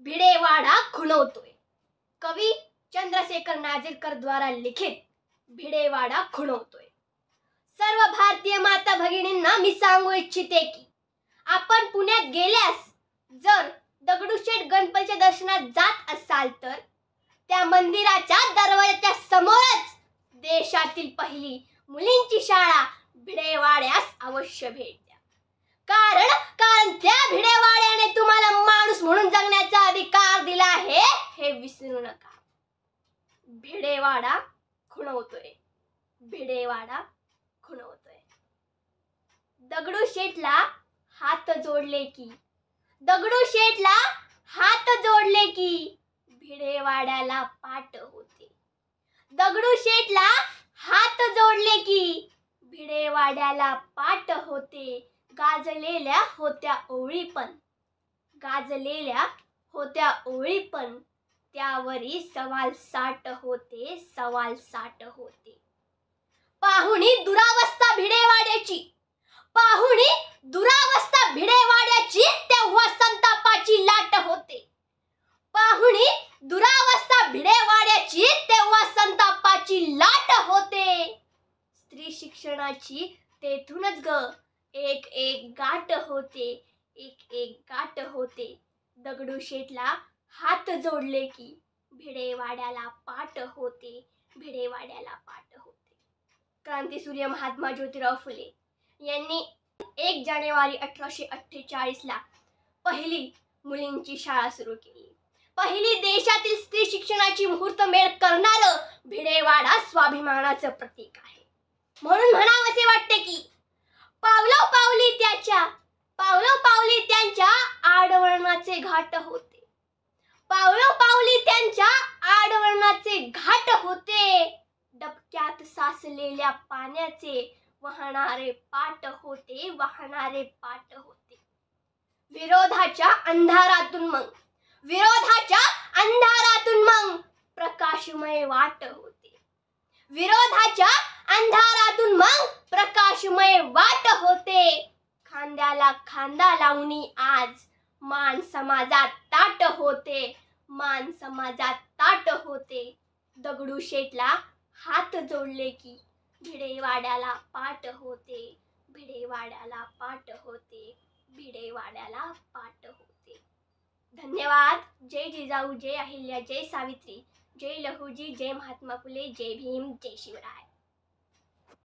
भिडेवाडा खुणवतोय. कवी चंद्रशेखर नाझिरकर द्वारा लिखित भिडेवाडा खुणवतोय. सर्व भारतीय माता भगिनींना मी सांगू इच्छिते की आपण पुण्यात गेल्यास जर दगडूशेठ गणपतीच्या दर्शनात जात असाल तर त्या मंदिराच्या दरवाजाच्या समोरच देशातील पहिली मुलींची शाळा भिडेवाड्यास अवश्य भेट द्या. कारण त्या भिडेवाड्याने तुम्हाला माणूस म्हणून जगण्याचा अधिकार दिला आहे हे विसरू नका. भिडेवाडा खुणवतोय. भिडेवाडा खुणवतोय. दगडूशेठला हात जोडले की दगडूशेठला हात जोडले की भिडेवाड्याला पाठ होते. दगडूशेठला हात जोडले की भिडेवाड्याला पाठ होते. गाजलेल्या होत्या ओळी पण त्यावरी सवाल साठ होते. पाहुणी दुरावस्था भिडेवाड्याची तेव्हा संतापाची लाट होते. पाहुणी दुरावस्था भिडेवाड्याची तेव्हा संतापाची लाट होते. स्त्री शिक्षणाची तेथूनच एक गाठ होते. दगडूशेठला हात जोडले की भिडेवाड्याला पाठ होते. क्रांतीसूर्य महात्मा ज्योतिराव फुले यांनी 1 जानेवारी 1848 ला पहिली मुलींची शाळा सुरू केली. पहिली देशातील स्त्री शिक्षणाची मुहूर्तमेढ करणारं भिडेवाडा स्वाभिमानाचं प्रतीक आहे. म्हणून म्हणावंसे वाटते की पावलोपावली त्यांच्या आडवळणाचे घाट होते. डबक्यात साचलेल्या पाण्याचे वाहणारे पाट होते. विरोधाच्या अंधारातून मग प्रकाशमय वाट होते. खांद्याला खांदा लावणी आज मान समाजात ताट होते. दगडूशेठला हात जोडले की भिडेवाड्याला पाठ होते. धन्यवाद. जय जिजाऊ, जय अहिल्या, जय सावित्री, जय लहुजी, जय महात्मा फुले, जय भीम, जय शिवराय.